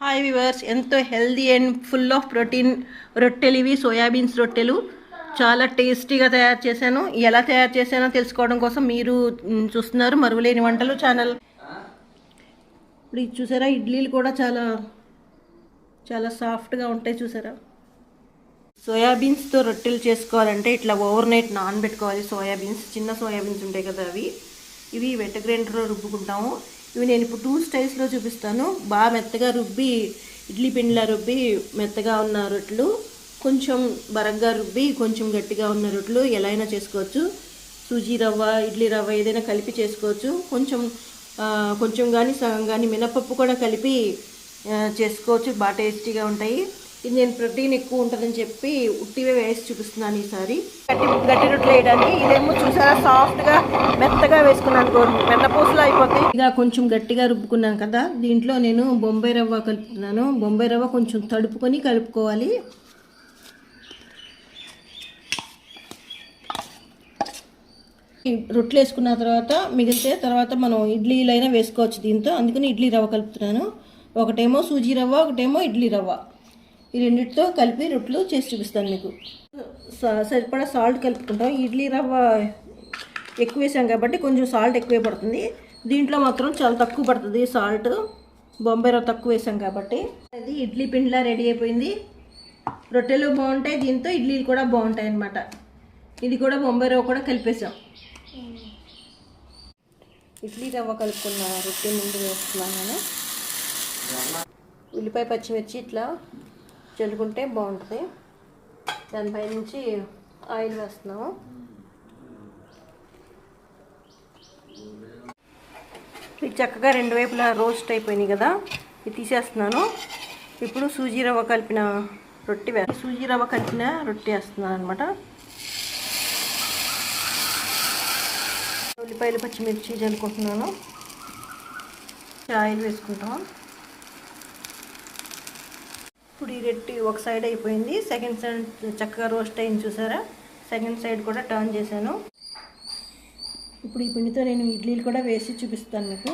Hi viewers, ఎంతో healthy and full of protein రొట్టెలు ఇవి సోయాబీన్స్ రొట్టెలు చాలా టేస్టీగా తయారు చేశాను. ఎలా తయారు చేశానో తెలుసుకోవడం కోసం మీరు చూస్తున్నారు మరువలేని వంటలు ఛానల్. ఇప్పుడు ఇది చూసారా, ఇడ్లీలు కూడా చాలా చాలా సాఫ్ట్గా ఉంటాయి చూసారా. సోయాబీన్స్తో రొట్టెలు చేసుకోవాలంటే ఇట్లా ఓవర్ నైట్ నానబెట్టుకోవాలి. చిన్న సోయాబీన్స్ ఉంటాయి కదా, ఇవి వెట్ గ్రైండర్లో రుబ్బుకుంటాము. ఇవి నేను ఇప్పుడు 2 స్టైల్స్లో చూపిస్తాను. బాగా మెత్తగా రుబ్బి ఇడ్లీ పిండిలా రుబ్బి మెత్తగా ఉన్న రొట్టెలు, కొంచెం బరగ్గా రుబ్బి కొంచెం గట్టిగా ఉన్న రొట్టెలు ఎలా అయినా చేసుకోవచ్చు. సూజీ రవ్వ, ఇడ్లీ రవ్వ ఏదైనా కలిపి చేసుకోవచ్చు. కొంచెం కానీ సగం కానీ మినపప్పు కూడా కలిపి చేసుకోవచ్చు. బాగా టేస్టీగా ఉంటాయి. ఇది నేను ప్రోటీన్ ఎక్కువ ఉంటుందని చెప్పి ఉట్టివే వేసి చూపిస్తున్నాను ఈసారి. గట్టి రొట్టెలు వేయడానికి ఇదేమో చూసారా, సాఫ్ట్గా మెత్తగా వేసుకున్నాను, వెన్నపూసలు అయిపోతాయి. ఇక కొంచెం గట్టిగా రుబ్బుకున్నాను కదా, దీంట్లో నేను బొంబాయి రవ్వ కలుపుతున్నాను. బొంబాయి రవ్వ కొంచెం తడుపుకొని కలుపుకోవాలి. రొట్టెలు వేసుకున్న తర్వాత మిగిలితే తర్వాత మనం ఇడ్లీలైనా వేసుకోవచ్చు దీంతో. అందుకని ఇడ్లీ రవ్వ కలుపుతున్నాను. ఒకటేమో సూజీ రవ్వ, ఒకటేమో ఇడ్లీ రవ్వ. ఈ రెండింటితో కలిపి రొట్టెలు చేసి చూపిస్తాను మీకు. సరిపడా సాల్ట్ కలుపుకుంటాం. ఇడ్లీ రవ్వ ఎక్కువ వేసాం కాబట్టి కొంచెం సాల్ట్ ఎక్కువే పడుతుంది. దీంట్లో మాత్రం చాలా తక్కువ పడుతుంది సాల్ట్, బొంబాయి రవ్వ తక్కువ వేసాం కాబట్టి. అది ఇడ్లీ పిండిలా రెడీ అయిపోయింది. రొట్టెలు బాగుంటాయి, దీంతో ఇడ్లీలు కూడా బాగుంటాయి అన్నమాట. ఇది కూడా బొంబాయి రవ్వ కూడా కలిపేసాం. ఇడ్లీ రవ్వ కలుపుకున్న రొట్టె ముందు వేస్తున్నాను నేను. ఉల్లిపాయ పచ్చిమిర్చి ఇట్లా చల్లుకుంటే బాగుంటుంది. దానిపై నుంచి ఆయిల్ వేస్తున్నాము. ఇది చక్కగా 2 వైపులా రోస్ట్ అయిపోయినాయి కదా, ఇది తీసేస్తున్నాను. ఇప్పుడు సూజీ రవ్వ కలిపిన రొట్టె వేస్తున్నాను అనమాట. ఉల్లిపాయలు పచ్చిమిర్చి చల్లుకుంటున్నాను. ఆయిల్ వేసుకుంటాం. ఇప్పుడు ఈ రొట్టె ఒక సైడ్ అయిపోయింది, సెకండ్ సైడ్ చక్కగా రోస్ట్ అయింది చూసారా. సెకండ్ సైడ్ కూడా టర్న్ చేశాను. ఇప్పుడు ఈ పిండితో నేను ఇడ్లీలు కూడా వేసి చూపిస్తాను మీకు.